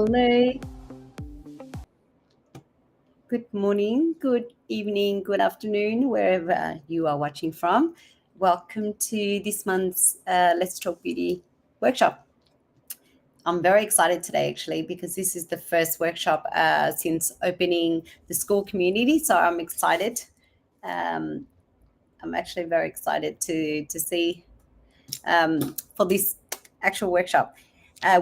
Hello, good morning, good evening, good afternoon, wherever you are watching from. Welcome to this month's Let's Talk Beauty workshop. I'm very excited today, actually, because this is the first workshop since opening the school community. So I'm excited. Um, I'm actually very excited to see for this actual workshop.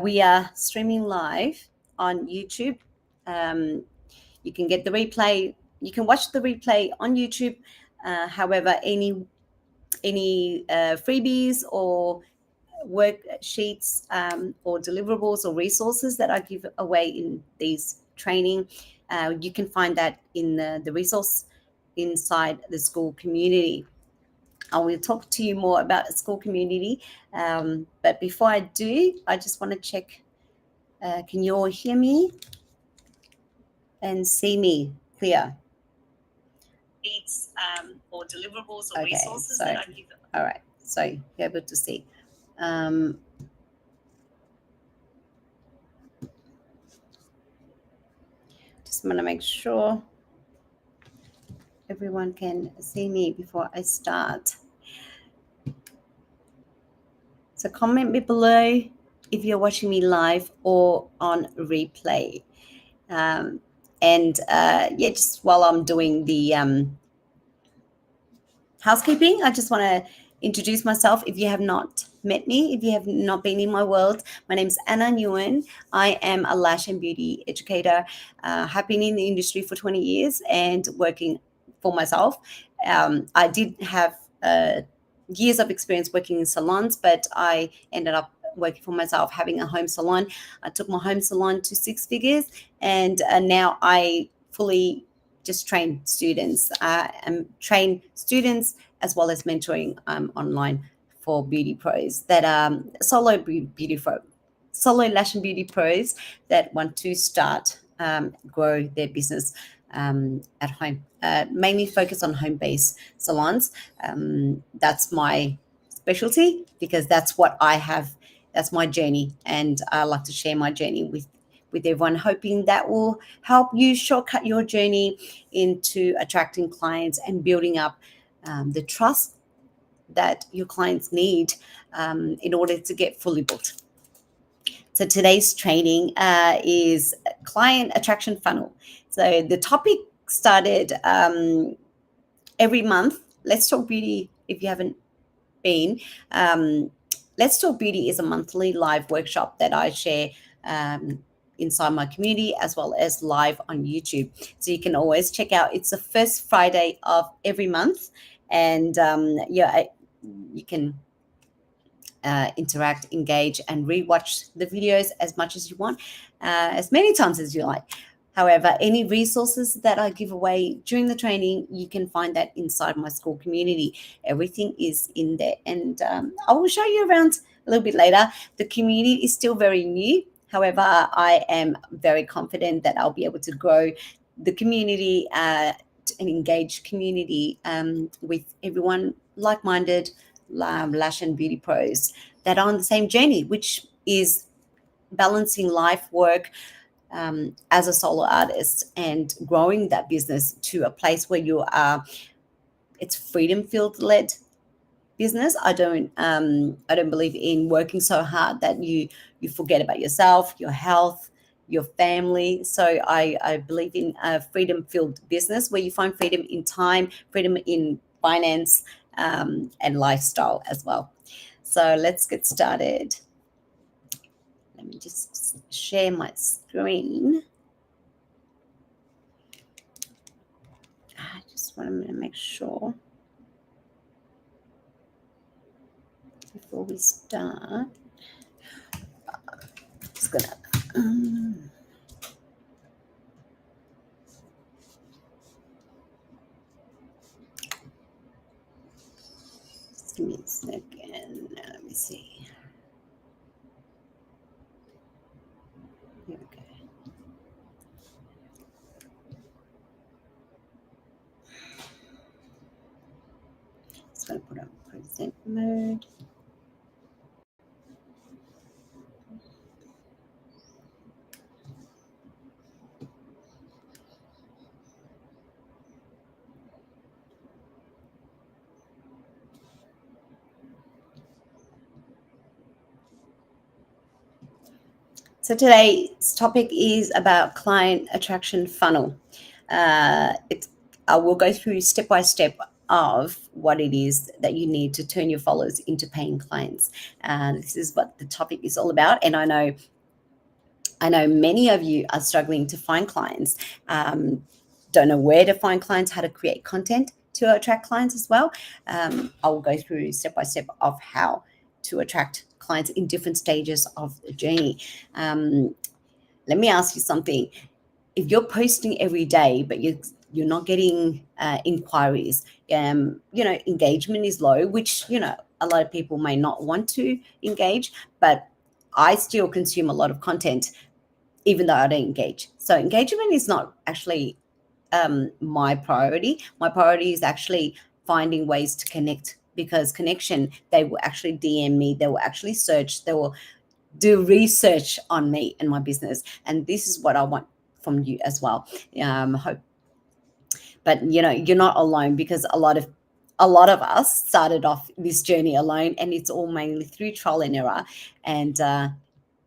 We are streaming live on YouTube. Um, You can get the replay. You can watch the replay on YouTube. However, any freebies or worksheets or deliverables or resources that I give away in these training, you can find that in the resource inside the school community. I will talk to you more about the school community. But before I do, I just want to check. Can you all hear me and see me clear? Or deliverables or resources that I give. All right, so you're able to see. Just want to make sure everyone can see me before I start. So comment me below if you're watching me live or on replay. Yeah, just while I'm doing the housekeeping, I just want to introduce myself. If you have not met me, if you have not been in my world, my name's Anna Nguyen. I am a lash and beauty educator. Have been in the industry for 20 years and working for myself. I did have years of experience working in salons, but I ended up working for myself, having a home salon. I took my home salon to six figures, and now I fully just train students and train students as well as mentoring online for beauty pros that are solo lash and beauty pros that want to start grow their business at home. Mainly focus on home-based salons. That's my specialty because that's what I have. That's my journey, and I like to share my journey with everyone, hoping that will help you shortcut your journey into attracting clients and building up the trust that your clients need in order to get fully booked. So today's training is client attraction funnel. So the topic started every month. Let's Talk Beauty, if you haven't been. Let's Talk Beauty is a monthly live workshop that I share inside my community as well as live on YouTube. So you can always check out. It's the first Friday of every month, and you can interact, engage, and rewatch the videos as much as you want, as many times as you like. However, any resources that I give away during the training, you can find that inside my school community. Everything is in there, and I will show you around a little bit later. The community is still very new. However, I am very confident that I'll be able to grow the community and engage community with everyone like-minded lash and beauty pros that are on the same journey, which is balancing life, work, as a solo artist and growing that business to a place where you are. It's freedom field led business. I don't believe in working so hard that you forget about yourself, your health, your family. So I believe in a freedom filled business where you find freedom in time, freedom in finance, and lifestyle as well. So let's get started. Let me just share my screen. I just want to make sure before we start. Just gonna. Just give me a second. Let me see. Here we go. Just gonna put on present mode. So today's topic is about client attraction funnel. I will go through step by step of what it is that you need to turn your followers into paying clients. This is what the topic is all about, and I know many of you are struggling to find clients, don't know where to find clients, how to create content to attract clients as well. I will go through step by step of how to attract clients in different stages of the journey. Let me ask you something. If you're posting every day, but you're not getting inquiries, engagement is low, which, a lot of people may not want to engage, but I still consume a lot of content even though I don't engage. So engagement is not actually my priority. My priority is actually finding ways to connect, because connection, they will actually DM me, they will actually search, they will do research on me and my business. And this is what I want from you as well. Hope, but you're not alone, because a lot of us started off this journey alone, and it's all mainly through trial and error. And I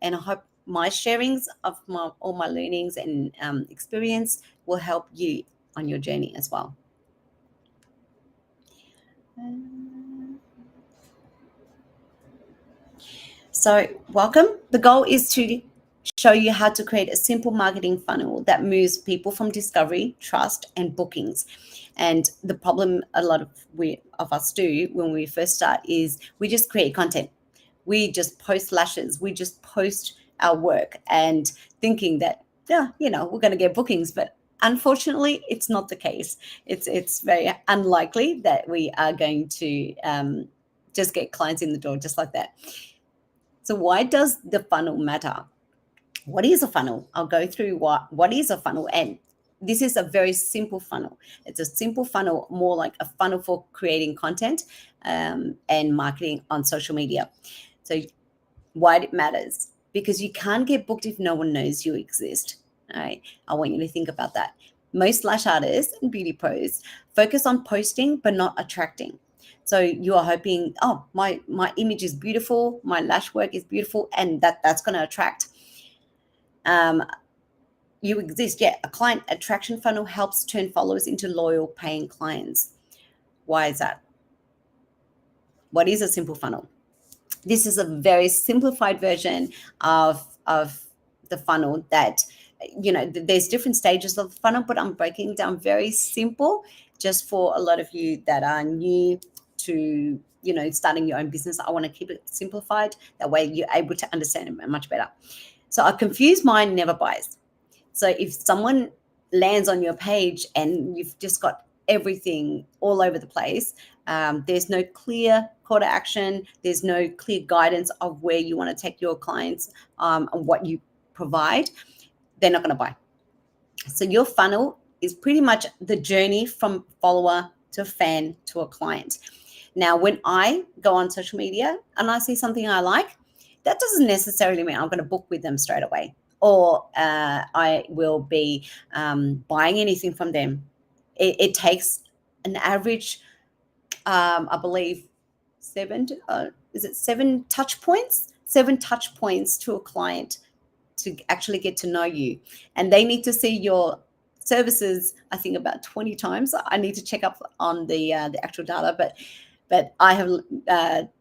hope my sharings of all my learnings and experience will help you on your journey as well. So welcome. The goal is to show you how to create a simple marketing funnel that moves people from discovery, trust, and bookings. And the problem a lot of us do when we first start is we just create content. We just post lashes. We just post our work and thinking that, we're going to get bookings. But unfortunately, it's not the case. It's very unlikely that we are going to just get clients in the door just like that. So why does the funnel matter? What is a funnel? I'll go through what is a funnel. And this is a very simple funnel. It's a simple funnel, more like a funnel for creating content and marketing on social media. So why it matters? Because you can't get booked if no one knows you exist. All right. I want you to think about that. Most lash artists and beauty pros focus on posting but not attracting. So you are hoping, oh, my image is beautiful, my lash work is beautiful, and that's going to attract. You exist. Yeah, a client attraction funnel helps turn followers into loyal paying clients. Why is that? What is a simple funnel? This is a very simplified version of the funnel that, there's different stages of the funnel, but I'm breaking down very simple just for a lot of you that are new to, starting your own business. I want to keep it simplified. That way you're able to understand it much better. So a confused mind never buys. So if someone lands on your page and you've just got everything all over the place, there's no clear call to action, there's no clear guidance of where you want to take your clients and what you provide, they're not going to buy. So your funnel is pretty much the journey from follower to fan to a client. Now, when I go on social media and I see something I like, that doesn't necessarily mean I'm going to book with them straight away, or I will be buying anything from them. It takes an average, I believe, seven touch points? 7 touch points to a client to actually get to know you. And they need to see your services, I think, about 20 times. I need to check up on the actual data, but I have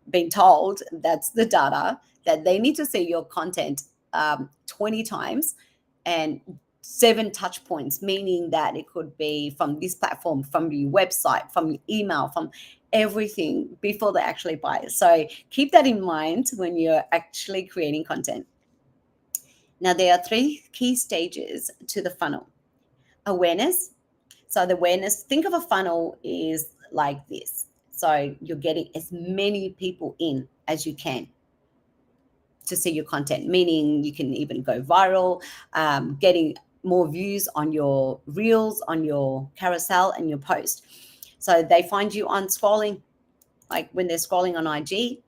been told that's the data, that they need to see your content 20 times and 7 touch points, meaning that it could be from this platform, from your website, from your email, from everything before they actually buy. So keep that in mind when you're actually creating content. Now, there are 3 key stages to the funnel. Awareness. So the awareness, think of a funnel is like this. So you're getting as many people in as you can to see your content, meaning you can even go viral, getting more views on your reels, on your carousel and your post. So they find you on scrolling, like when they're scrolling on IG,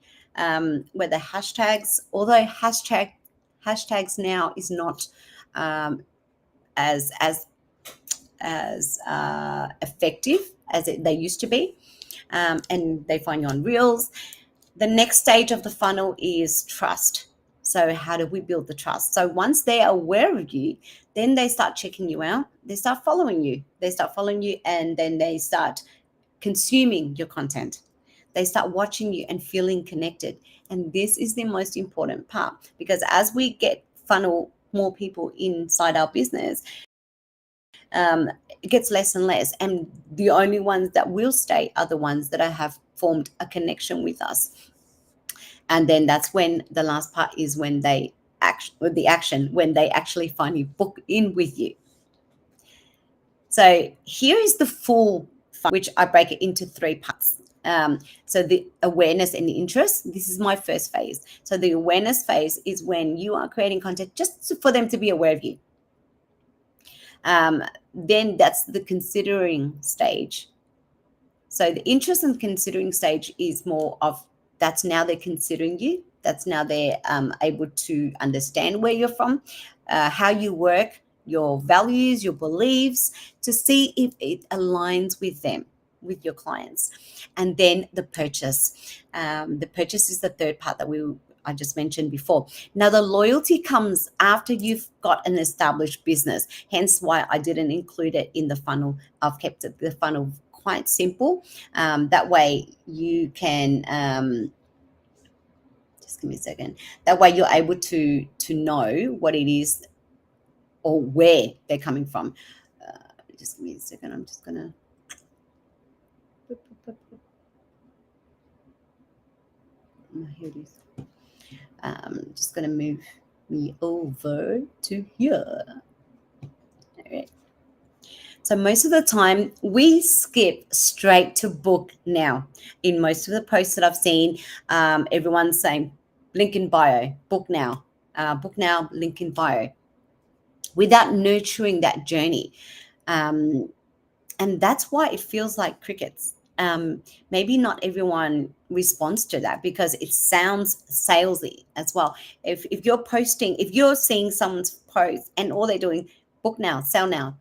where the hashtags, although hashtags now is not as effective as they used to be, and they find you on reels. The next stage of the funnel is trust. So how do we build the trust? So once they're aware of you, then they start checking you out. They start following you. And then they start consuming your content. They start watching you and feeling connected. And this is the most important part, because as we get funnel more people inside our business, it gets less and less. And the only ones that will stay are the ones that have formed a connection with us. And then that's when the last part is when they when they actually finally book in with you. So here is the full funnel, which I break it into 3 parts. So the awareness and the interest, this is my first phase. So the awareness phase is when you are creating content just for them to be aware of you. Then that's the considering stage. So the interest and considering stage is more of, that's now they're considering you. That's now they're able to understand where you're from, how you work, your values, your beliefs, to see if it aligns with them, with your clients. And then the purchase. The purchase is the third part that I just mentioned before. Now, the loyalty comes after you've got an established business, hence why I didn't include it in the funnel. I've kept the funnel quite simple. That way you can, just give me a second. That way you're able to know what it is or where they're coming from. Just give me a second. I'm just going to. Here it is. I'm just going to move me over to here. All right. So most of the time we skip straight to book now. In most of the posts that I've seen, everyone's saying link in bio, book now, link in bio, without nurturing that journey. And that's why it feels like crickets. Maybe not everyone responds to that because it sounds salesy as well. If you're posting, if you're seeing someone's post and all they're doing, book now, sell now,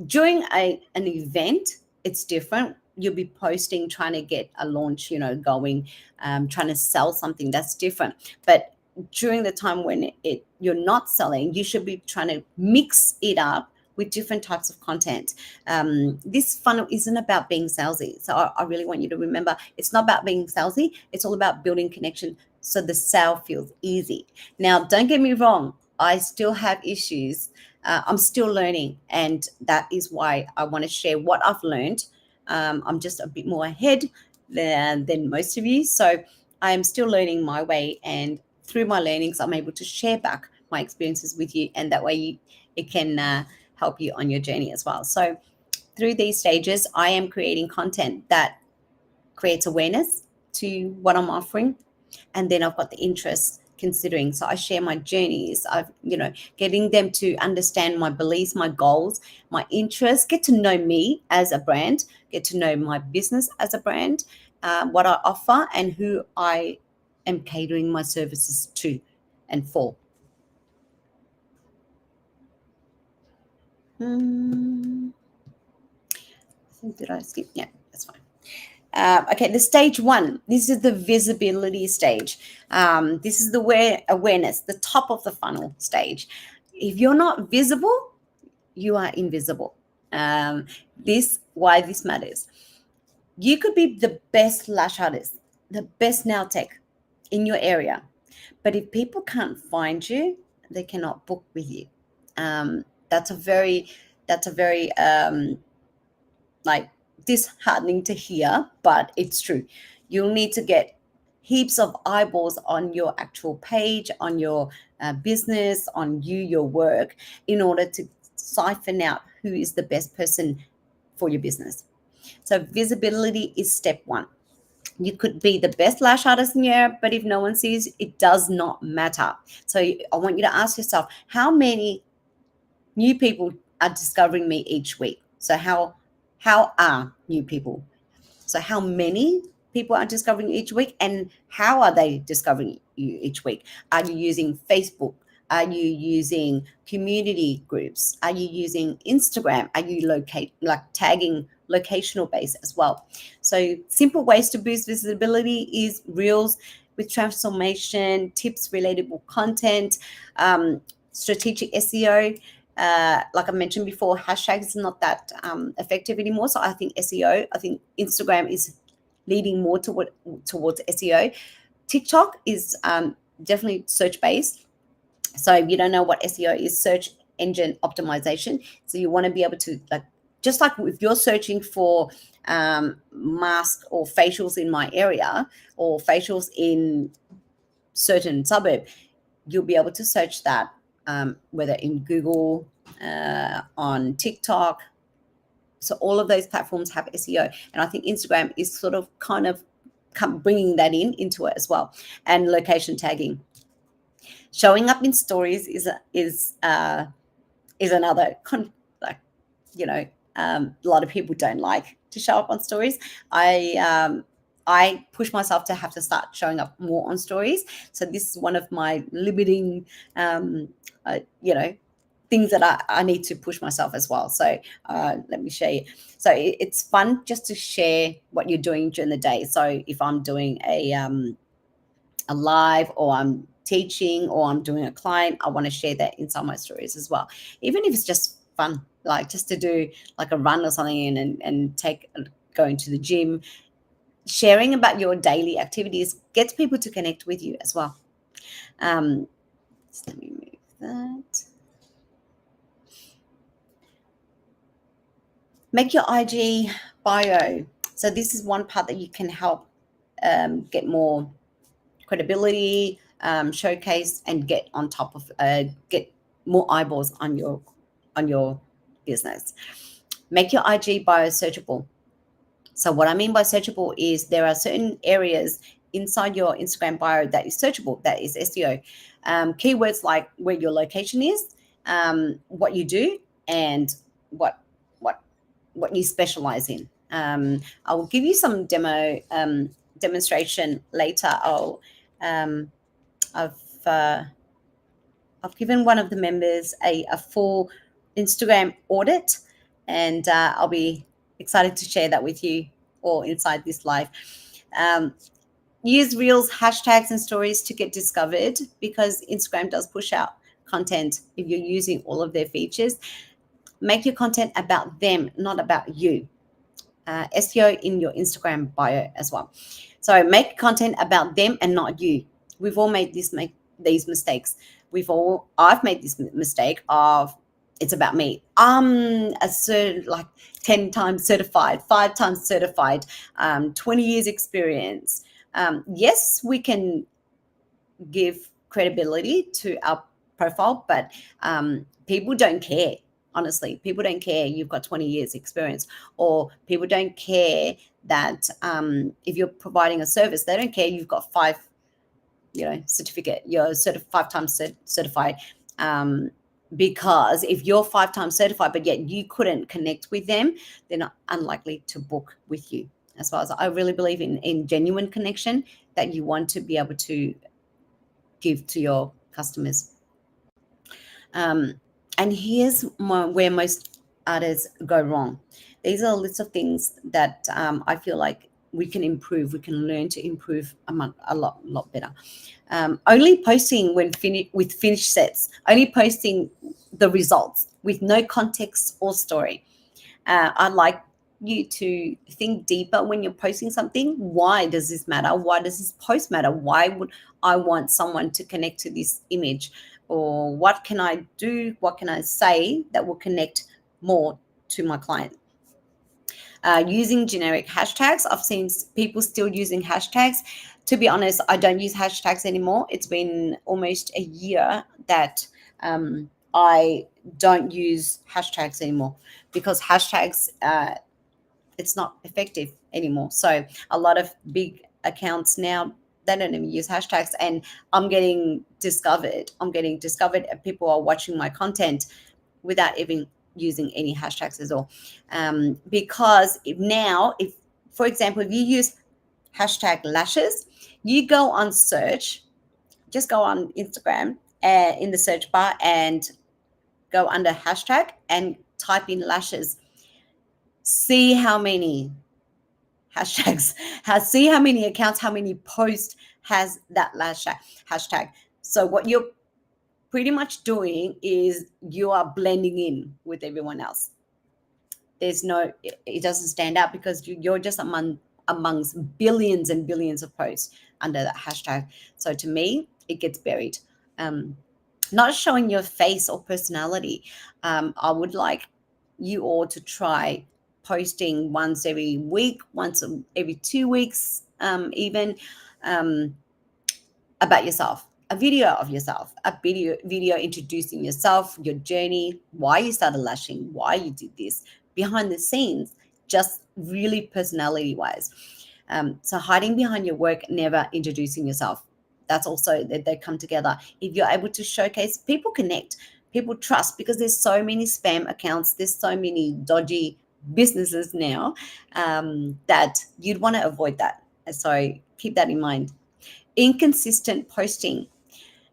during an event, it's different. You'll be posting, trying to get a launch, going, trying to sell something. That's different. But during the time when you're not selling, you should be trying to mix it up with different types of content. This funnel isn't about being salesy. So I really want you to remember, it's not about being salesy. It's all about building connection so the sale feels easy. Now, don't get me wrong. I still have issues. I'm still learning. And that is why I want to share what I've learned. I'm just a bit more ahead than most of you. So I am still learning my way. And through my learnings, I'm able to share back my experiences with you. And that way it can help you on your journey as well. So through these stages, I am creating content that creates awareness to what I'm offering. And then I've got the interest considering. So I share my journeys. Getting them to understand my beliefs, my goals, my interests, get to know me as a brand, get to know my business as a brand, what I offer and who I am catering my services to and for. I think, did I skip? Yeah, that's fine. Okay, the stage 1, this is the visibility stage. This is the awareness, the top of the funnel stage. If you're not visible, you are invisible. Why this matters. You could be the best lash artist, the best nail tech in your area, but if people can't find you, they cannot book with you. That's a very like disheartening to hear, but it's true. You'll need to get heaps of eyeballs on your actual page, on your business, on your work, in order to siphon out who is the best person for your business. So visibility is step 1. You could be the best lash artist in your area, but if no one sees, it does not matter. So I want you to ask yourself, how many new people are discovering me each week? So how are new people? So how many people are discovering you each week, and how are they discovering you each week? Are you using Facebook? Are you using community groups? Are you using Instagram? Are you tagging locational base as well? So simple ways to boost visibility is Reels. with transformation, tips, relatable content, strategic SEO. Like I mentioned before, hashtags is not that effective anymore. So I think SEO, I think Instagram is leading more towards SEO. TikTok is definitely search based. So if you don't know what SEO is, search engine optimization. So you want to be able to, like, just like if you're searching for mask or facials in my area or facials in certain suburb, you'll be able to search that, whether in Google, on TikTok. So all of those platforms have SEO, and I think Instagram is sort of kind of bringing that into it as well. And location tagging, showing up in stories is another like, you know, a lot of people don't like to show up on stories. I push myself to have to start showing up more on stories. So this is one of my limiting, you know, things that I need to push myself as well. So let me show you. So it's fun just to share what you're doing during the day. So if I'm doing a live, or I'm teaching, or I'm doing a client, I want to share that inside my stories as well. Even if it's just fun, like just to do like a run or something, and going to the gym, sharing about your daily activities gets people to connect with you as well. So let me move that. Make your IG bio. So this is one part that you can help get more credibility, showcase, and get on top of get more eyeballs on your business. Make your IG bio searchable. So what I mean by searchable is there are certain areas inside your Instagram bio that is searchable, that is SEO. Keywords like where your location is, what you do, and what you specialize in. I will give you some demonstration later. I've given one of the members a full Instagram audit, and I'll be excited to share that with you all inside this live. Use reels, hashtags, and stories to get discovered, because Instagram does push out content if you're using all of their features. Make your content about them, not about you. SEO in your Instagram bio as well. So make content about them and not you. We've all made these mistakes. I've made this mistake of, it's about me. I'm like 10 times certified, 5 times certified, 20 years experience. Yes, we can give credibility to our profile, but people don't care. Honestly, people don't care you've got 20 years experience, or people don't care that if you're providing a service, they don't care you've got 5, certificate, you're 5 times certified. Because if you're 5 times certified, but yet you couldn't connect with them, they're not unlikely to book with you. As far as I really believe in genuine connection that you want to be able to give to your customers. And here's where most artists go wrong. These are a list of things that I feel like we can improve. We can learn to improve a lot better. Only posting with finished sets. Only posting the results with no context or story. I'd like you to think deeper when you're posting something. Why does this matter? Why does this post matter? Why would I want someone to connect to this image? Or what can I do? What can I say that will connect more to my client? Using generic hashtags. I've seen people still using hashtags. To be honest, I don't use hashtags anymore. It's been almost a year that I don't use hashtags anymore, because hashtags, it's not effective anymore. So a lot of big accounts now, they don't even use hashtags, and I'm getting discovered. And people are watching my content without even using any hashtags at all. Because if, for example, if you use hashtag lashes, you go on search, just go on Instagram in the search bar and go under hashtag and type in lashes. See how many hashtags, see how many accounts, how many posts has that lash hashtag. So what you're pretty much doing is you are blending in with everyone else. There's no, it doesn't stand out because you're just amongst billions and billions of posts under that hashtag. So to me, it gets buried. Not showing your face or personality. I would like you all to try posting once every week, once every 2 weeks, even, um, about yourself, a video of yourself, a video introducing yourself, your journey, why you started lashing, why you did this, behind the scenes, just really personality wise. So hiding behind your work, never introducing yourself. That's also that they come together. If you're able to showcase, people connect, people trust, because there's so many spam accounts, there's so many dodgy businesses now, that you'd want to avoid that. So keep that in mind. Inconsistent posting,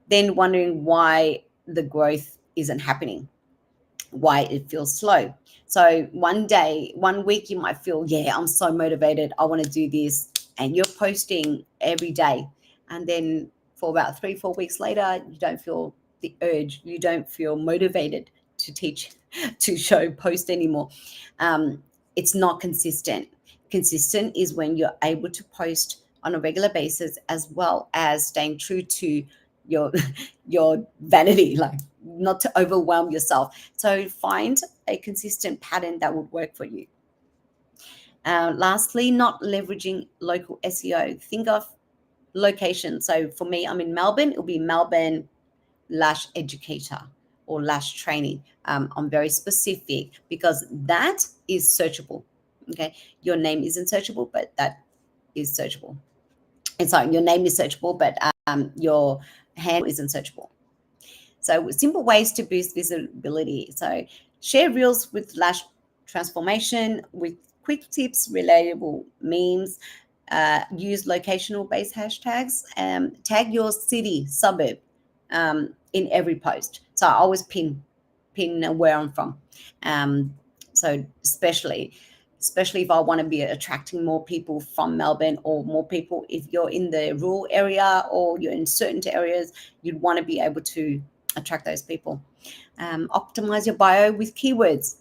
then wondering why the growth isn't happening, why it feels slow. So one week you might feel, yeah, I'm so motivated, I want to do this, and you're posting every day. And then for about 3-4 weeks later, you don't feel the urge, you don't feel motivated to teach, to show post anymore. It's not consistent. Consistent is when you're able to post on a regular basis, as well as staying true to your your vanity, like not to overwhelm yourself. So find a consistent pattern that would work for you. Lastly, not leveraging local SEO. Think of location. So for me, I'm in Melbourne. It'll be Melbourne lash educator or lash training. I'm very specific because that is searchable. Okay, your name isn't searchable, but that is searchable. And sorry, your name is searchable, but your handle isn't searchable. So simple ways to boost visibility. So share reels with lash transformation with quick tips, relatable memes, use locational based hashtags, tag your city, suburb, in every post. So I always pin where I'm from. So especially if I want to be attracting more people from Melbourne, or more people if you're in the rural area or you're in certain areas, you'd want to be able to attract those people. Optimize your bio with keywords.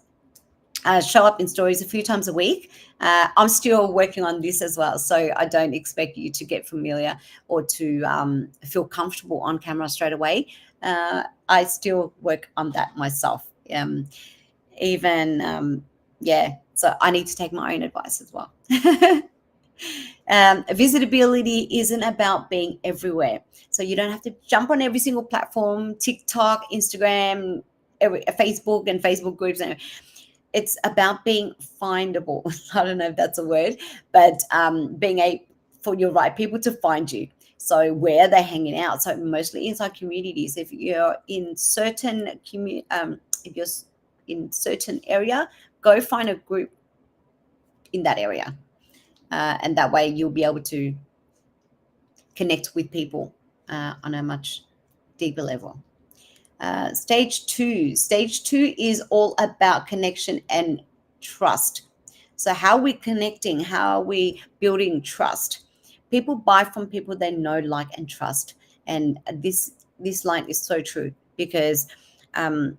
Show up in stories a few times a week. I'm still working on this as well, so I don't expect you to get familiar or to feel comfortable on camera straight away. I still work on that myself. Yeah, so I need to take my own advice as well. Visibility isn't about being everywhere, so you don't have to jump on every single platform, TikTok, Instagram, Facebook and Facebook groups, and it's about being findable. I don't know if that's a word, but being for your right people to find you. So where they're hanging out, so mostly inside communities. If you're in certain if you're in certain area, go find a group in that area, and that way you'll be able to connect with people on a much deeper level. Stage two is all about connection and trust. So how are we connecting? How are we building trust? People buy from people they know, like, and trust. And this line is so true, because I'll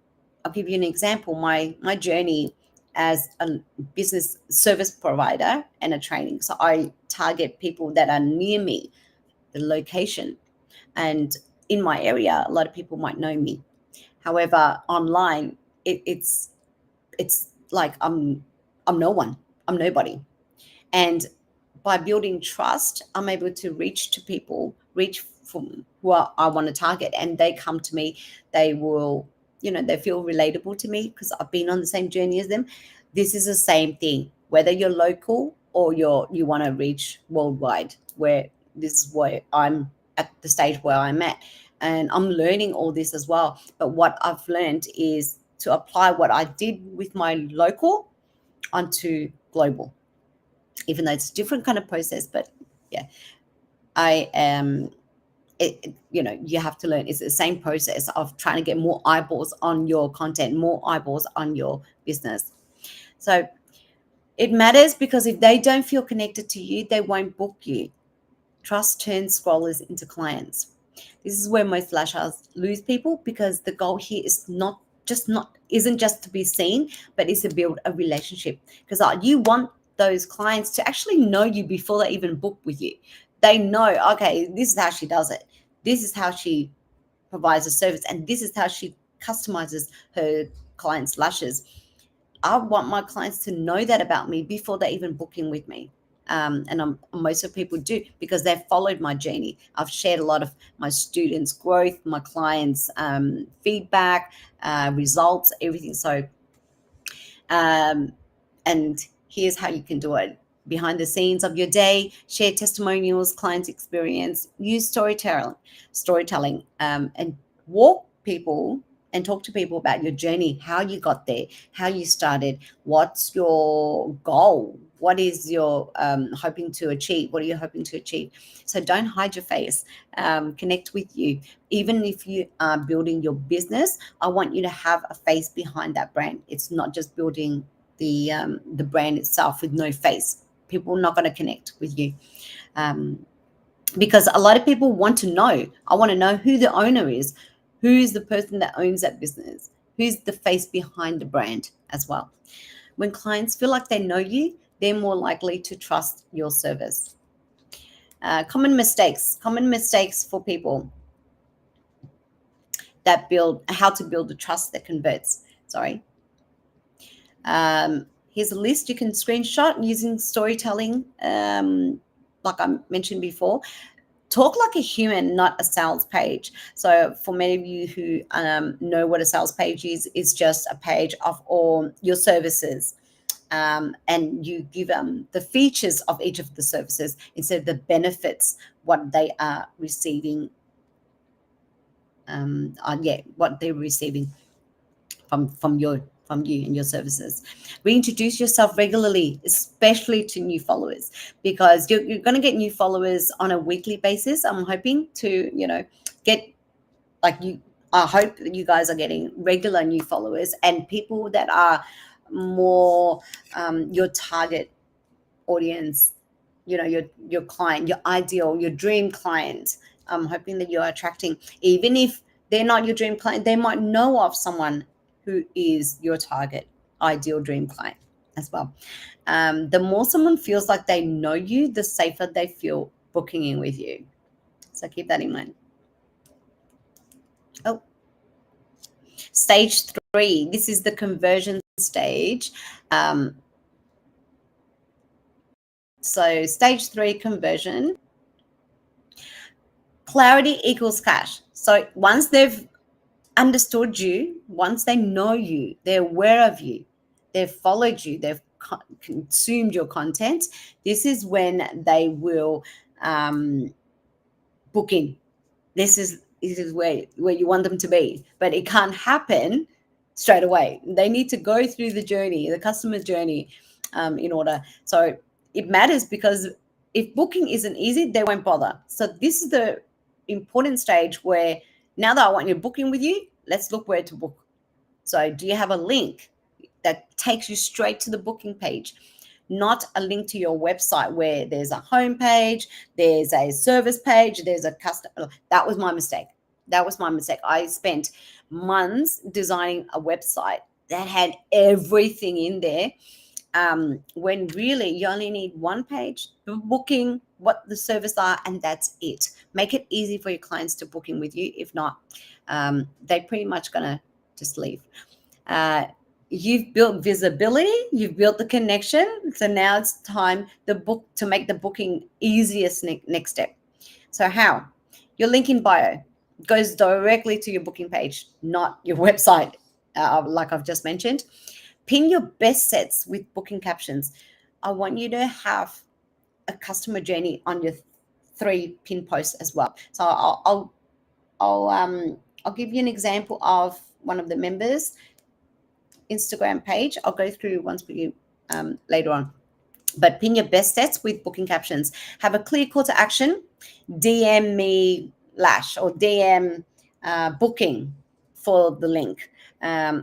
give you an example. My journey as a business service provider and a training. So I target people that are near me, the location, and in my area, a lot of people might know me. However, online, it's like I'm no one, I'm nobody. And by building trust, I'm able to reach to people, reach from who I want to target, and they come to me. They will, they feel relatable to me because I've been on the same journey as them. This is the same thing, whether you're local or you want to reach worldwide. Where this is where I'm at the stage where I'm at, and I'm learning all this as well. But what I've learned is to apply what I did with my local onto global, even though it's a different kind of process. But yeah, I am. You have to learn. It's the same process of trying to get more eyeballs on your content, more eyeballs on your business. So it matters, because if they don't feel connected to you, they won't book you. Trust turns scrollers into clients. This is where most lash artists lose people, because the goal here is not isn't just to be seen, but is to build a relationship. Because you want those clients to actually know you before they even book with you. They know, okay, this is how she does it. This is how she provides a service, and this is how she customizes her clients' lashes. I want my clients to know that about me before they even book in with me. Most of people do, because they've followed my journey. I've shared a lot of my students' growth, my clients' feedback, results, everything. So, and here's how you can do it: behind the scenes of your day, share testimonials, client experience, use storytelling, and walk people and talk to people about your journey, how you got there, how you started, what's your goal, what is your hoping to achieve, what are you hoping to achieve. So don't hide your face. Connect with you. Even if you are building your business, I want you to have a face behind that brand. It's not just building the brand itself with no face. People are not going to connect with you. Because a lot of people want to know. I want to know who the owner is, who's the person that owns that business, who's the face behind the brand as well. When clients feel like they know you, they're more likely to trust your service. Common mistakes for people that build how to build the trust that converts. Sorry. Here's a list you can screenshot using storytelling, like I mentioned before. Talk like a human, not a sales page. So for many of you who know what a sales page is, it's just a page of all your services. And you give them the features of each of the services instead of the benefits, what they are receiving. What they're receiving from you and your services. Reintroduce yourself regularly, especially to new followers, because you're going to get new followers on a weekly basis. I'm hoping to, get like you. I hope that you guys are getting regular new followers and people that are more your target audience, your client, your ideal, your dream client. I'm hoping that you're attracting, even if they're not your dream client, they might know of someone who is your target ideal dream client as well. The more someone feels like they know you, the safer they feel booking in with you. So keep that in mind. Oh, stage 3. This is the conversion stage. So stage 3 conversion. Clarity equals cash. So once they've understood you, once they know you, they're aware of you, they've followed you, they've consumed your content, this is when they will book in. This is where you want them to be, but it can't happen straight away. They need to go through the journey, the customer journey, in order. So it matters, because if booking isn't easy, they won't bother. So this is the important stage where, now that I want you to book in with you, let's look where to book. So do you have a link that takes you straight to the booking page? Not a link to your website where there's a home page, there's a service page, there's a customer. That was my mistake. I spent months designing a website that had everything in there, when really you only need one page, the booking, what the service are, and that's it. Make it easy for your clients to book in with you. If not, they're pretty much gonna just leave. You've built visibility, you've built the connection, so now it's time to make the booking easiest next step. So how? Your link in bio goes directly to your booking page, not your website, like I've just mentioned. Pin your best sets with booking captions. I want you to have a customer journey on your 3 pin posts as well. So I'll give you an example of one of the members' Instagram page. I'll go through once we later on. But pin your best sets with booking captions. Have a clear call to action. DM me Lash, or DM booking for the link,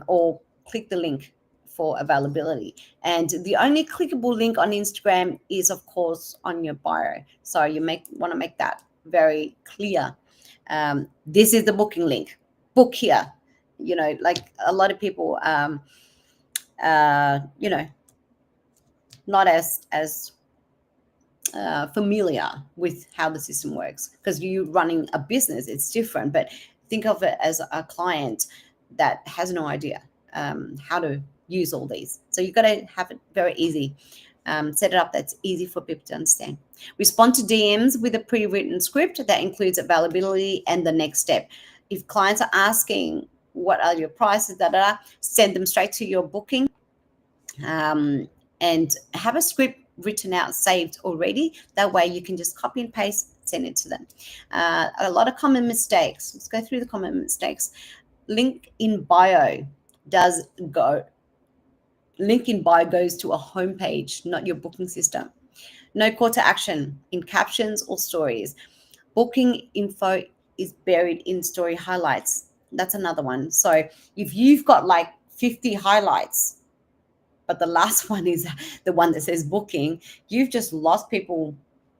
or click the link for availability. And the only clickable link on Instagram is, of course, on your bio. So you want to make that very clear. This is the booking link. Book here. You know, like a lot of people, you know, not as familiar with how the system works, because you running a business, it's different. But think of it as a client that has no idea how to use all these. So you've got to have it very easy. Set it up that's easy for people to understand. Respond to DMs with a pre-written script that includes availability and the next step. If clients are asking what are your prices, send them straight to your booking, and have a script written out, saved already. That way you can just copy and paste, send it to them. A lot of common mistakes. Let's go through the common mistakes. Link in bio goes to a homepage, not your booking system. No call to action in captions or stories. Booking info is buried in story highlights. That's another one. So if you've got like 50 highlights, but the last one is the one that says booking, you've just lost people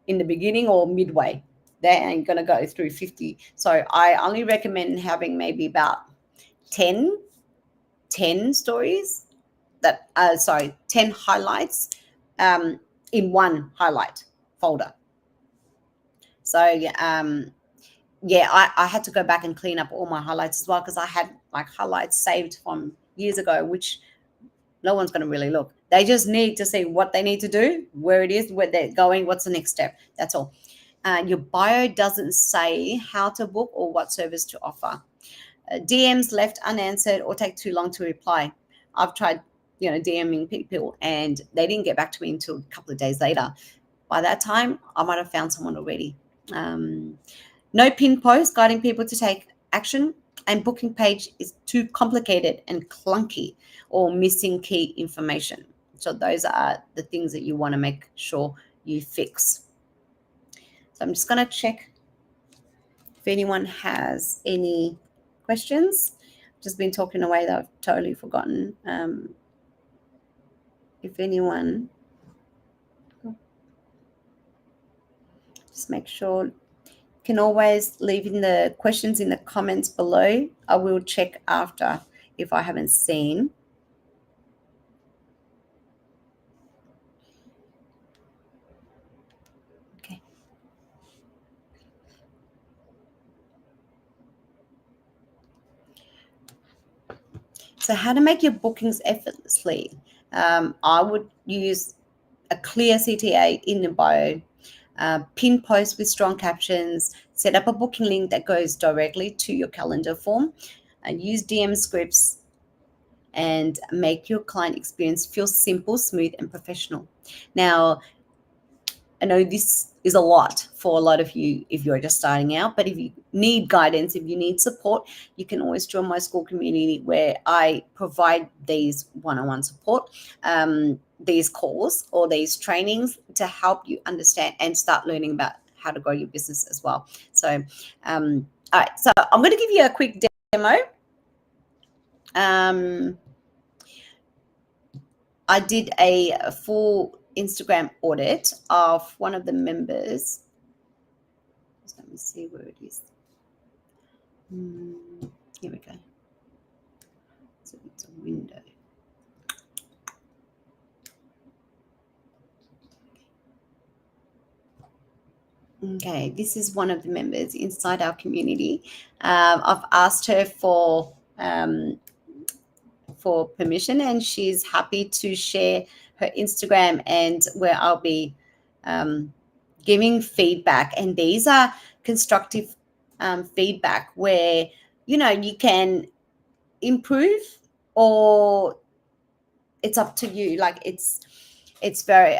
in the beginning or midway. They ain't going to go through 50. So I only recommend having maybe about 10 stories 10 highlights in one highlight folder. So I had to go back and clean up all my highlights as well, because I had like highlights saved from years ago, which no one's going to really look. They just need to see what they need to do, where it is, where they're going, what's the next step. That's all. Your bio doesn't say how to book or what service to offer. DMs left unanswered or take too long to reply. I've tried, DMing people and they didn't get back to me until a couple of days later. By that time, I might have found someone already. No pin post guiding people to take action, and booking page is too complicated and clunky or missing key information. So those are the things that you want to make sure you fix. So I'm just going to check if anyone has any questions. I've just been talking away that I've totally forgotten. If anyone, just make sure. Can always leave in the questions in the comments below. I will check after if I haven't seen. Okay. So how to make your bookings effortlessly. I would use a clear CTA in the bio, pin post with strong captions, set up a booking link that goes directly to your calendar form, and use DM scripts, and make your client experience feel simple, smooth, and professional. Now, I know this is a lot for a lot of you if you're just starting out, but if you need guidance, if you need support, you can always join my school community where I provide these one-on-one support, these calls or these trainings to help you understand and start learning about how to grow your business as well. So, all right, so I'm going to give you a quick demo. I did a full Instagram audit of one of the members. Just let me see where it is. Here we go. So it's a window. Okay, this is one of the members inside our community. I've asked her for permission, and she's happy to share her Instagram and where I'll be giving feedback. And these are constructive feedback where, you can improve, or it's up to you. Like it's very,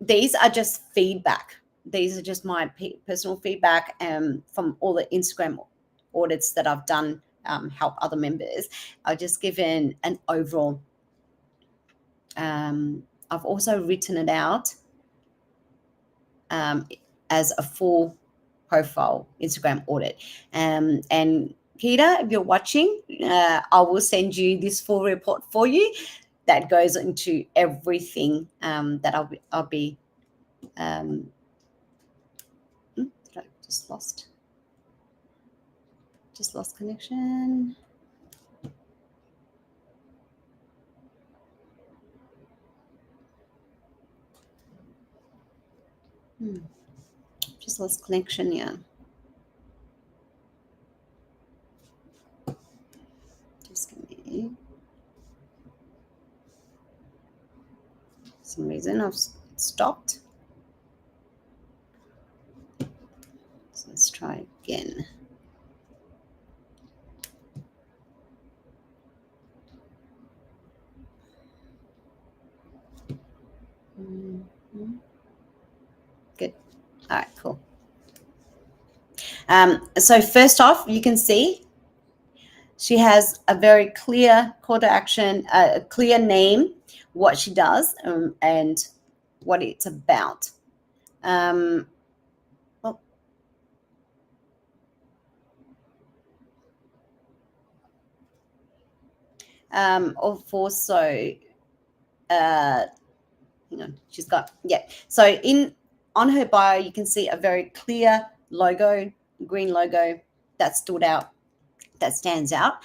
these are just feedback. These are just my personal feedback from all the Instagram audits that I've done, help other members. I've just given an overall. I've also written it out as a full profile Instagram audit. And Peter, if you're watching, I will send you this full report for you. that goes into everything that I'll be I just lost connection. Just lost connection, yeah. Just give me some reason I've stopped. So let's try again. Good. All right, cool. So first off, you can see she has a very clear call to action, a clear name, what she does, and what it's about. Also, hang on, she's got, yeah. So on her bio, you can see a very clear logo, green logo that stands out.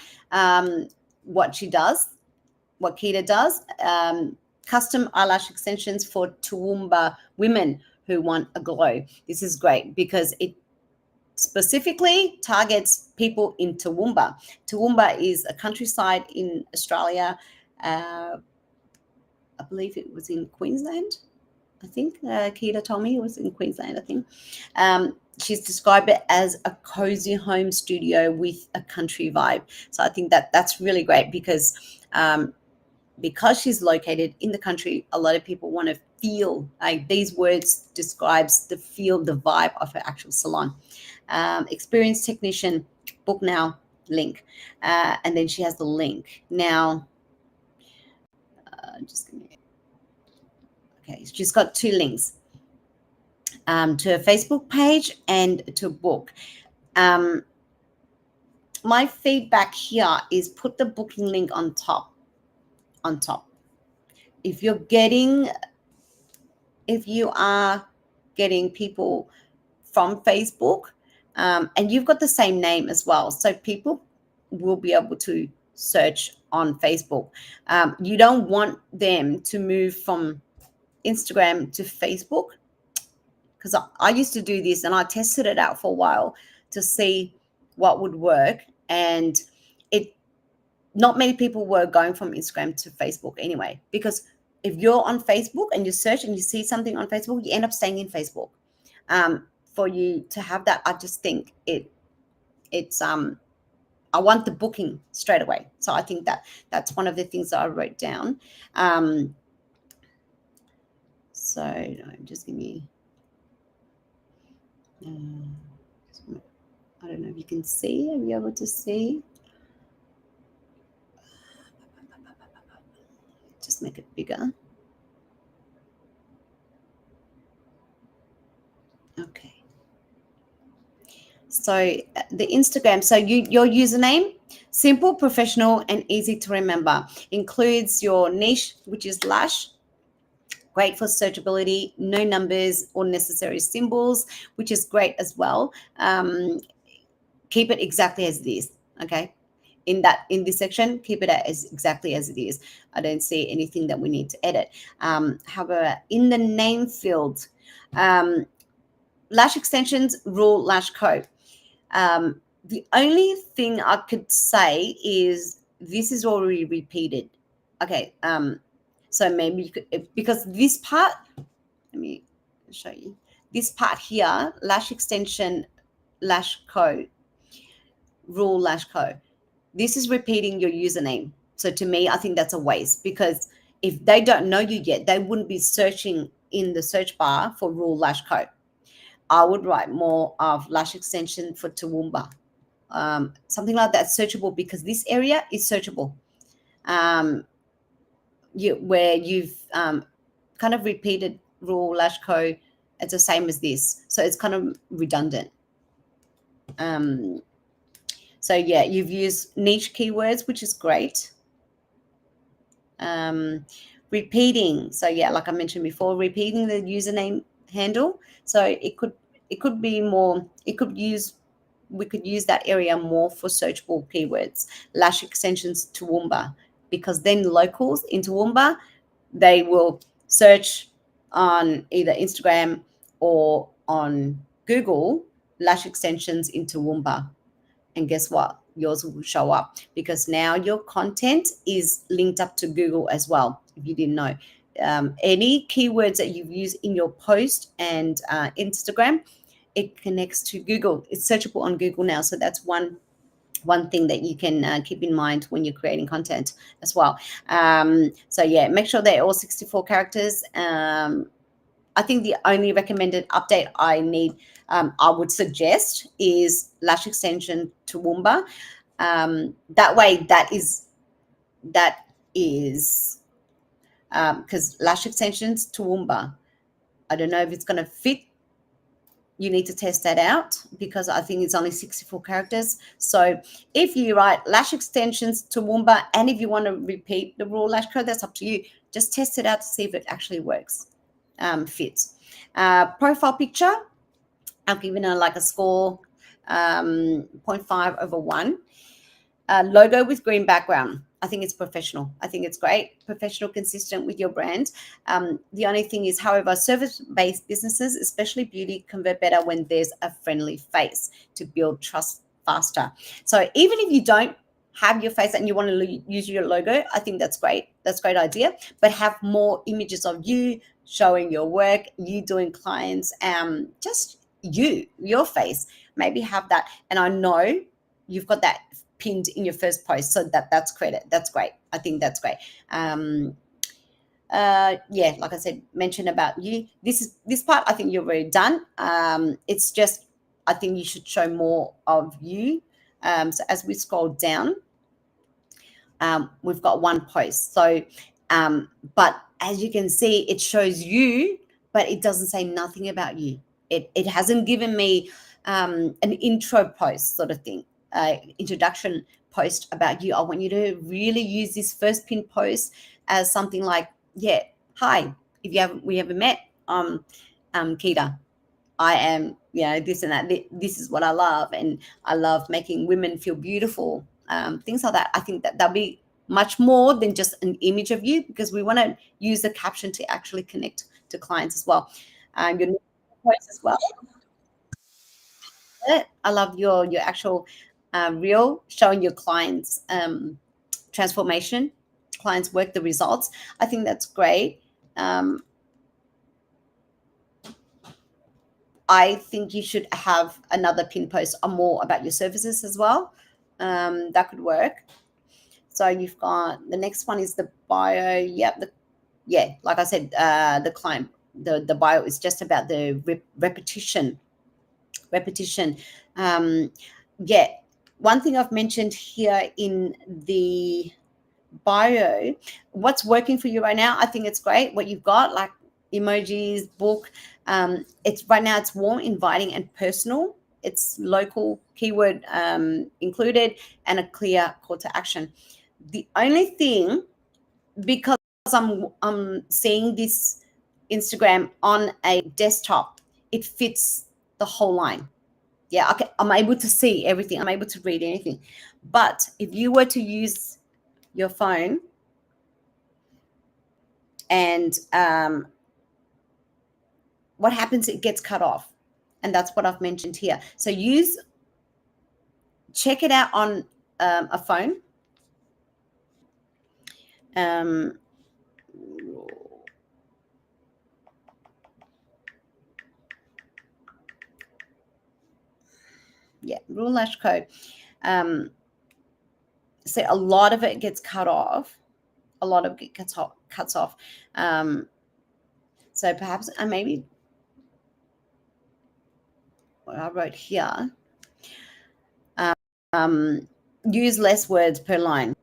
What she does, what Kita does, custom eyelash extensions for Toowoomba women who want a glow. This is great because it specifically targets people in Toowoomba. Toowoomba is a countryside in Australia. I believe it was in Queensland. I think Kita told me it was in Queensland, I think. She's described it as a cozy home studio with a country vibe. So I think that's really great because she's located in the country, a lot of people want to feel like these words describes the feel, the vibe of her actual salon. Experienced technician, book now, link. And then she has the link. Now, just give me. Okay, she's got 2 links to her Facebook page and to a book. My feedback here is put the booking link on top. If you are getting people from Facebook, and you've got the same name as well, so people will be able to search on Facebook. You don't want them to move from Instagram to Facebook, because I used to do this and I tested it out for a while to see what would work, and not many people were going from Instagram to Facebook anyway, because if you're on Facebook and you search and you see something on Facebook, you end up staying in Facebook. For you to have that, I just think it's I want the booking straight away. So I think that's one of the things that I wrote down. So just give me, I don't know if you can see. Are you able to see? Just make it bigger. Okay. So the Instagram, so your username, simple, professional, and easy to remember. Includes your niche, which is lash. Great for searchability, no numbers or necessary symbols, which is great as well. Keep it exactly as it is, okay? In this section, keep it as exactly as it is. I don't see anything that we need to edit. However, in the name field, lash extensions, rule lash co. The only thing I could say is this is already repeated. Okay, so maybe you could, because this part, let me show you. This part here, lash extension, lash co, rule lash co. This is repeating your username. So to me, I think that's a waste, because if they don't know you yet, they wouldn't be searching in the search bar for rule lash co. I would write more of lash extension for Toowoomba. Something like that, searchable, because this area is searchable. Where you've kind of repeated rule lash co, it's the same as this, so it's kind of redundant. So yeah, you've used niche keywords, which is great. Repeating. So yeah, like I mentioned before, repeating the username handle. So it could be more. It could use we could use that area more for searchable keywords, lash extensions Toowoomba, because then locals in Toowoomba, they will search on either Instagram or on Google lash extensions in Toowoomba. And guess what? Yours will show up because now your content is linked up to Google as well, if you didn't know. Any keywords that you've used in your post and Instagram, it connects to Google. It's searchable on Google now. So that's one thing that you can keep in mind when you're creating content as well. So yeah, make sure they're all 64 characters. I think the only recommended update I would suggest is lash extension Toowoomba. That way, that is because lash extensions Toowoomba, I don't know if it's going to fit. You need to test that out because I think it's only 64 characters. So if you write lash extensions Toowoomba, and if you want to repeat the raw lash code, that's up to you. Just test it out to see if it actually works, fits. Profile picture, I've given her like a score, 0.5 over 1. Logo with green background. I think it's professional. I think it's great, professional, consistent with your brand. The only thing is, however, service-based businesses, especially beauty, convert better when there's a friendly face to build trust faster. So even if you don't have your face and you want to use your logo, I think that's great. That's a great idea. But have more images of you showing your work, you doing clients, just your face. Maybe have that. And I know you've got that pinned in your first post, so that's credit. That's great. I think that's great. Yeah, like I said, mention about you. This part I think you're already done. It's just I think you should show more of you. So as we scroll down, we've got one post. So, but as you can see, it shows you, but it doesn't say nothing about you. It hasn't given me an intro post sort of thing. Introduction post about you. I want you to really use this first pin post as something like, yeah, hi, if we haven't met, Kita. I am, this and that. This is what I love, and I love making women feel beautiful. Things like that. I think that'll be much more than just an image of you, because we want to use the caption to actually connect to clients as well. Your post as well. I love your actual reel showing your clients transformation, clients work, the results. I think that's great. I think you should have another pin post or more about your services as well. That could work. So you've got the next one is the bio. Yep. Like I said, the client, the bio is just about the repetition. One thing I've mentioned here in the bio, what's working for you right now, I think it's great what you've got, like emojis, book. It's right now, it's warm, inviting, and personal. It's local keyword included, and a clear call to action. The only thing, because I'm seeing this Instagram on a desktop, it fits the whole line. Yeah, okay, I'm able to see everything. I'm able to read anything. But if you were to use your phone and what happens, it gets cut off. And that's what I've mentioned here. So check it out on a phone. Rule lash code. So a lot of it gets cut off. A lot of it cuts off. So perhaps, maybe what I wrote here, use less words per line,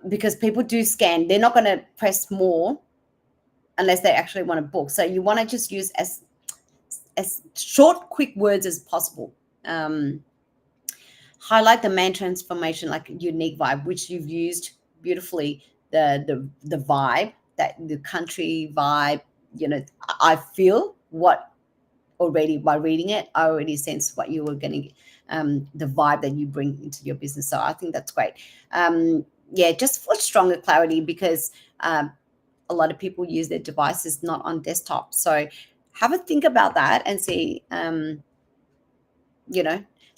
because people do scan. They're not going to press more unless they actually want to book. So you want to just use as short, quick words as possible. Highlight the main transformation, like unique vibe, which you've used beautifully the vibe, that the country vibe. I feel what already by reading it. I already sense what you were going to, the vibe that you bring into your business. So I think that's great. Yeah, just for stronger clarity, because a lot of people use their devices not on desktop. So have a think about that and see,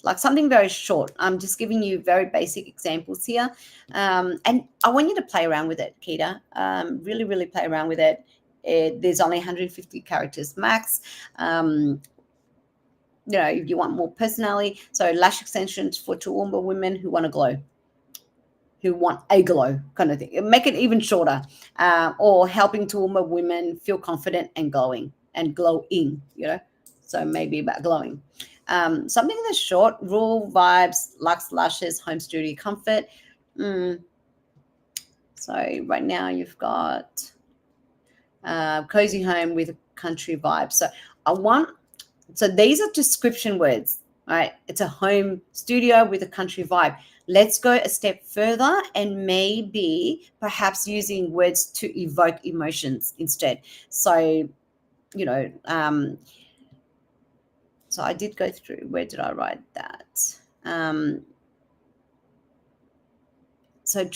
like something very short. I'm just giving you very basic examples here. And I want you to play around with it, Keita. Really, really play around with it. There's only 150 characters max. If you want more personality. So lash extensions for Toowoomba women who want to glow, who want a glow kind of thing. Make it even shorter. Or helping Toowoomba women feel confident and glowing and glowing, So maybe about glowing. Something that's short, rural vibes, luxe lashes, home studio comfort. So right now you've got cozy home with a country vibe. So these are description words, right? It's a home studio with a country vibe. Let's go a step further and maybe perhaps using words to evoke emotions instead. So, so I did go through, where did I write that? So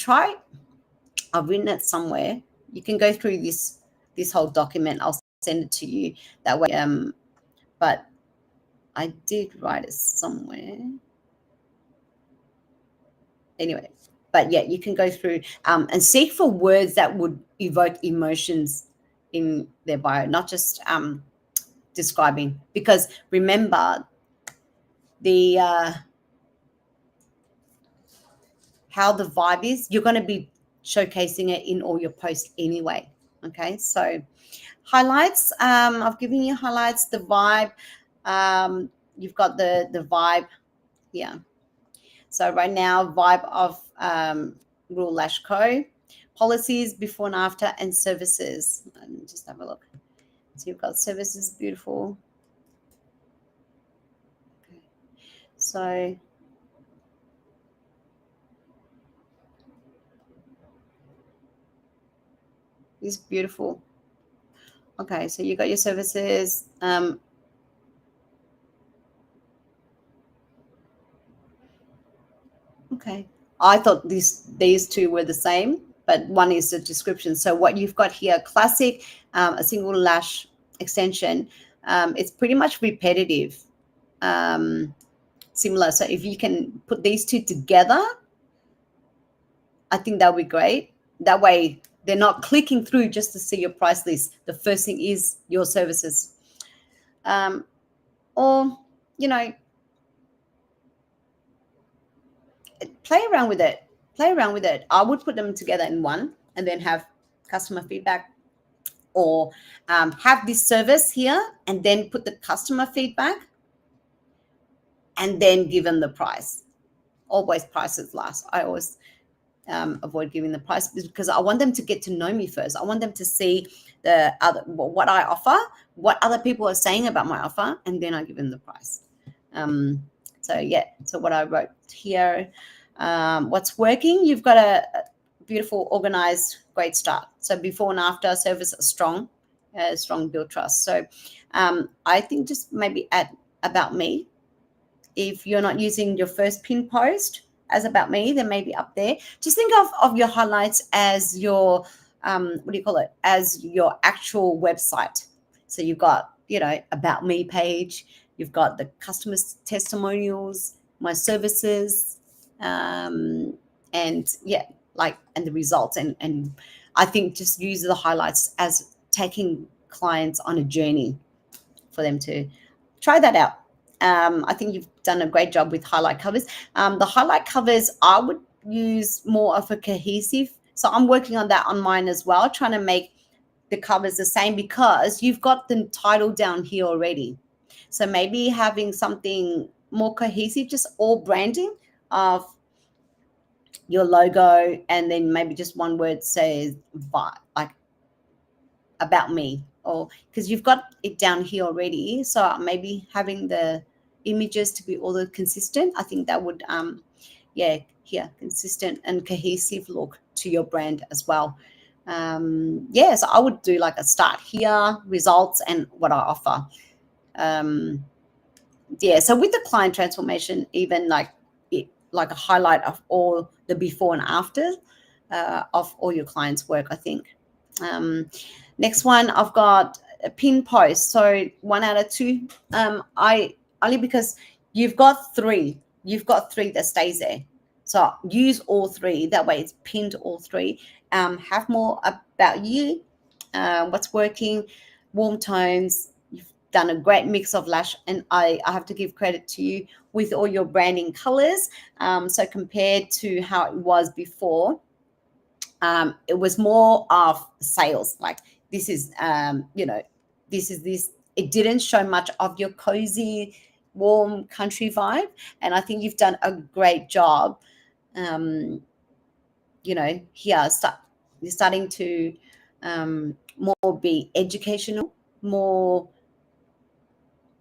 I've written it somewhere. You can go through this whole document. I'll send it to you that way. But I did write it somewhere. Anyway, but yeah, you can go through and seek for words that would evoke emotions in their bio, not just describing. Because remember, the how the vibe is, you're going to be showcasing it in all your posts anyway. Okay, so highlights. I've given you highlights. The vibe. You've got the vibe here. So right now, vibe of Rural Lash Co. Policies, before and after, and services. And just have a look. So you've got services, beautiful. Okay. So it's beautiful. Okay, so you got your services. Okay, I thought these two were the same, but one is the description. So what you've got here, classic, a single lash extension. It's pretty much repetitive, similar. So if you can put these two together, I think that would be great. That way they're not clicking through just to see your price list. The first thing is your services. Or, play around with it. Play around with it. I would put them together in one and then have customer feedback, or have this service here and then put the customer feedback and then give them the price. Always prices last. I always avoid giving the price because I want them to get to know me first. I want them to see what I offer, what other people are saying about my offer, and then I give them the price. So what I wrote here, what's working, you've got a beautiful, organized, great start. So before and after, service strong build trust. So I think just maybe add about me. If you're not using your first pin post as about me, then maybe up there. Just think of your highlights as your, as your actual website. So you've got, about me page, you've got the customer testimonials, my services, and the results. And I think just use the highlights as taking clients on a journey for them to try that out. I think you've done a great job with highlight covers. The highlight covers, I would use more of a cohesive. So I'm working on that on mine as well, trying to make the covers the same because you've got the title down here already. So maybe having something more cohesive, just all branding of your logo, and then maybe just one word says like about me, or because you've got it down here already. So maybe having the images to be all consistent, I think that would here, consistent and cohesive look to your brand as well. So I would do like a start here, results, and what I offer. So with the client transformation, even like a highlight of all the before and after of all your clients' work, I think. Next one, I've got a pin post. So 1 out of 2. I only because you've got 3. You've got 3 that stays there. So use all 3. That way it's pinned all 3. Have more about you, what's working, warm tones. You've done a great mix of lash, and I have to give credit to you with all your branding colors. So compared to how it was before, it was more of sales. Like this is, this. It didn't show much of your cozy, warm country vibe, and I think you've done a great job. Here, you're starting to more be educational, more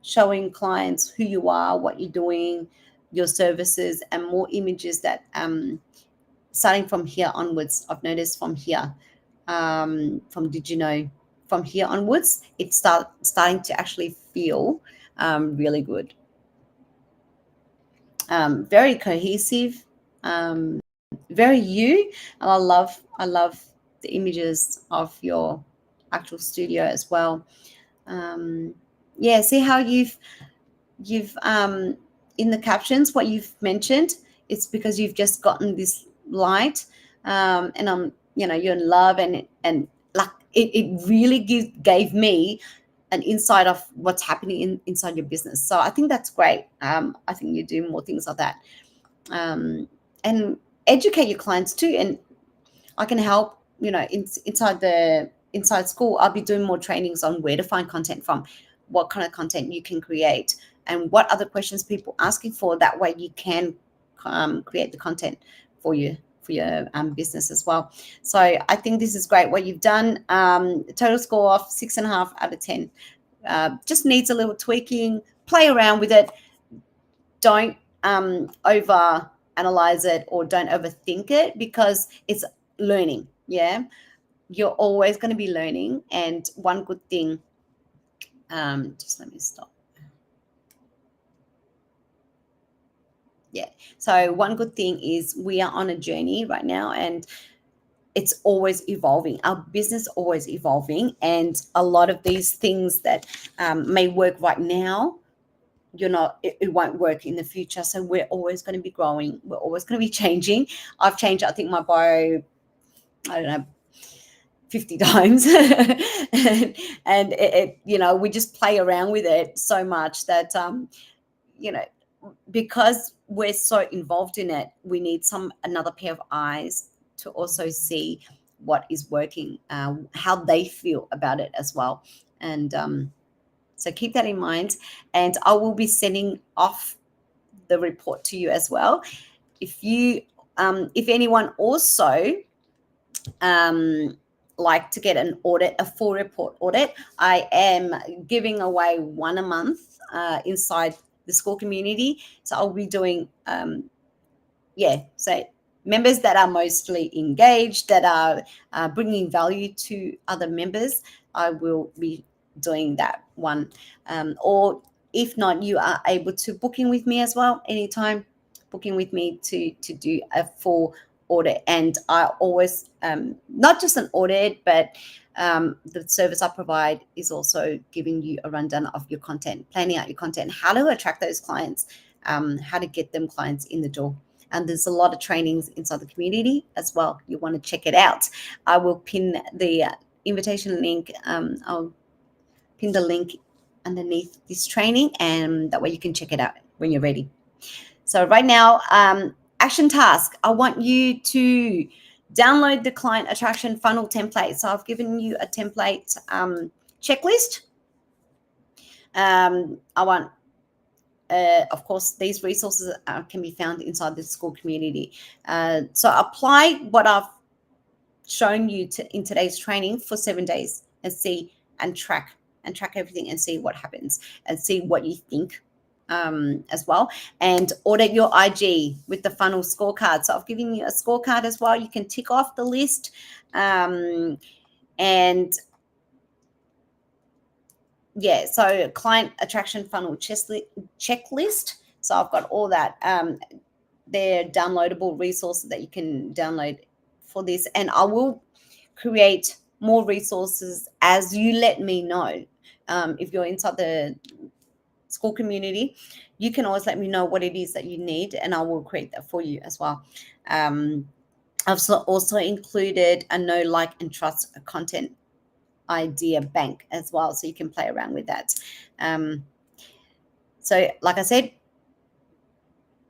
showing clients who you are, what you're doing, your services, and more images that starting from here onwards. I've noticed from here, from Did You Know, from here onwards, it's starting to actually feel really good. Very cohesive, very you, and I love the images of your actual studio as well. See how you've in the captions what you've mentioned. It's because you've just gotten this light, and you're in love, and like it really gave me an insight of what's happening inside your business. So I think that's great. I think you do more things like that, and educate your clients too. And I can help, inside school. I'll be doing more trainings on where to find content from, what kind of content you can create, and what other questions people asking for. That way you can create the content for your business as well. So I think this is great what you've done. Total score of 6.5 out of 10. Just needs a little tweaking. Play around with it. Don't over analyze it, or don't overthink it, because it's learning. You're always going to be learning. And one good thing, just let me stop. So one good thing is we are on a journey right now, and it's always evolving. Our business always evolving, and a lot of these things that may work right now, it won't work in the future. So we're always going to be growing. We're always going to be changing. I've changed, I think, my bio, I don't know, 50 times and it we just play around with it so much that because we're so involved in it, we need another pair of eyes to also see what is working, how they feel about it as well. And so keep that in mind, and I will be sending off the report to you as well. If anyone also like to get an audit, a full report audit, I am giving away 1 a month inside the school community. So I'll be doing so members that are mostly engaged, that are bringing value to other members, I will be doing that one. Or if not, you are able to book in with me as well anytime. Booking with me to do a full audit. And I always, not just an audit, but the service I provide is also giving you a rundown of your content, planning out your content, how to attract those clients, how to get them clients in the door. And there's a lot of trainings inside the community as well. You want to check it out. I will pin the invitation link. I'll pin the link underneath this training, and that way you can check it out when you're ready. So right now, action task. I want you to download the client attraction funnel template. So I've given you a template checklist. I want, of course, these resources can be found inside the school community. So apply what I've shown you in today's training for 7 days, and see and track everything, and see what happens, and see what you think as well, and audit your IG with the funnel scorecard. So I've given you a scorecard as well. You can tick off the list, and yeah, so client attraction funnel checklist. So I've got all that. They're downloadable resources that you can download for this, and I will create more resources as you let me know. If you're inside the school community, you can always let me know what it is that you need, and I will create that for you as well. I've also included a know, like, and trust content idea bank as well, so you can play around with that. So like I said,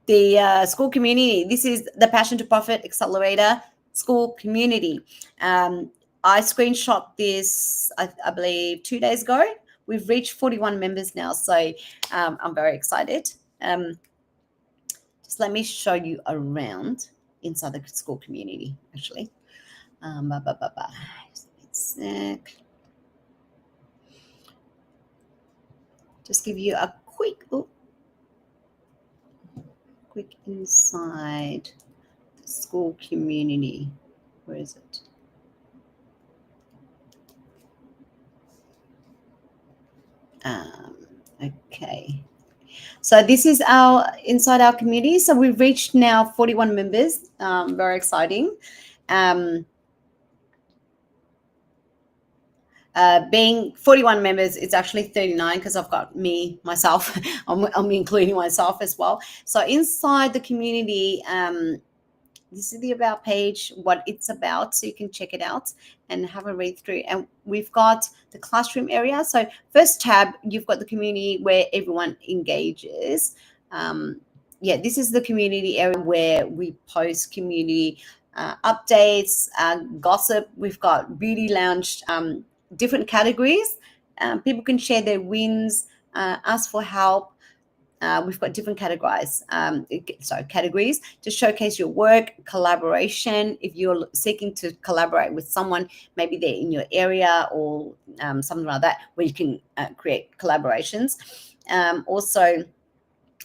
the school community, this is the Passion to Profit Accelerator school community. I screenshot this, I believe 2 days ago. We've reached 41 members now, so I'm very excited. Just let me show you around inside the school community, actually. Just give you a quick inside the school community. Where is it? Okay. So this is our inside our community. So we've reached now 41 members. Very exciting. Being 41 members, it's actually 39 because I've got myself. I'm including myself as well. So inside the community, this is the about page, what it's about, so you can check it out and have a read through. And we've got the classroom area. So first tab, you've got the community where everyone engages. Yeah, this is the community area where we post community updates, gossip. We've got beauty lounge, different categories. People can share their wins, ask for help. We've got different categories to showcase your work, collaboration. If you're seeking to collaborate with someone, maybe they're in your area or something like that, where you can create collaborations. Also,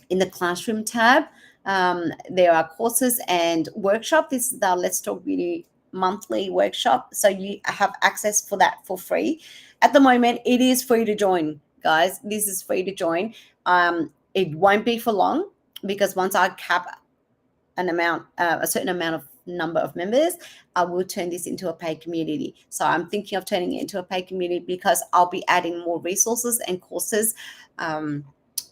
in the classroom tab, there are courses and workshop. This is the Let's Talk Beauty monthly workshop. So you have access for that for free. At the moment, it is free to join, guys. This is free to join. It won't be for long, because once I cap a certain amount of number of members, I will turn this into a paid community. So I'm thinking of turning it into a paid community because I'll be adding more resources and courses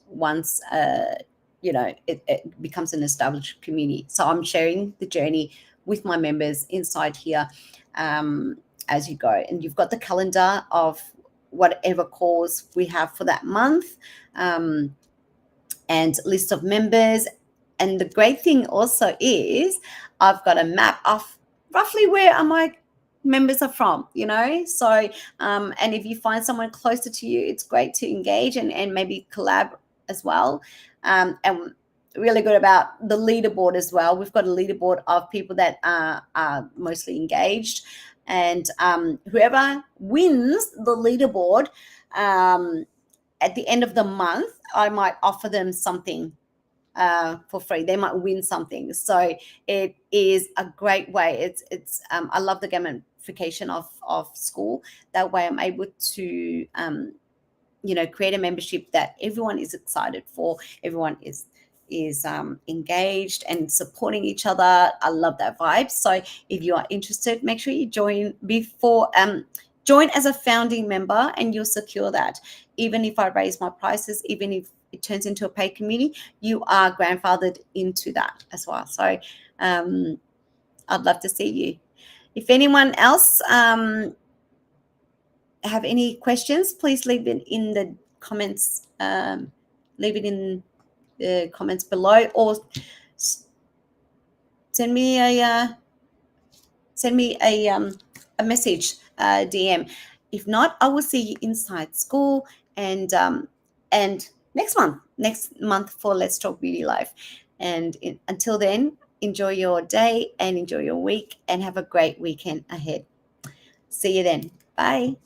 once it becomes an established community. So I'm sharing the journey with my members inside here as you go. And you've got the calendar of whatever calls we have for that month, and list of members. And the great thing also is I've got a map of roughly where my members are from, So, and if you find someone closer to you, it's great to engage and maybe collab as well. And really good about the leaderboard as well. We've got a leaderboard of people that are mostly engaged. And whoever wins the leaderboard, at the end of the month, I might offer them something for free. They might win something. So it is a great way. It's I love the gamification of school. That way I'm able to create a membership that everyone is excited for. Everyone is engaged and supporting each other. I love that vibe. So if you are interested, make sure you join join as a founding member, and you'll secure that. Even if I raise my prices, even if it turns into a paid community, you are grandfathered into that as well. So I'd love to see you. If anyone else have any questions, please leave it in the comments. Leave it in the comments below, or send me a message, DM. If not, I will see you inside school and next month for Let's Talk Beauty Life. And until then, enjoy your day and enjoy your week, and have a great weekend ahead. See you then. Bye.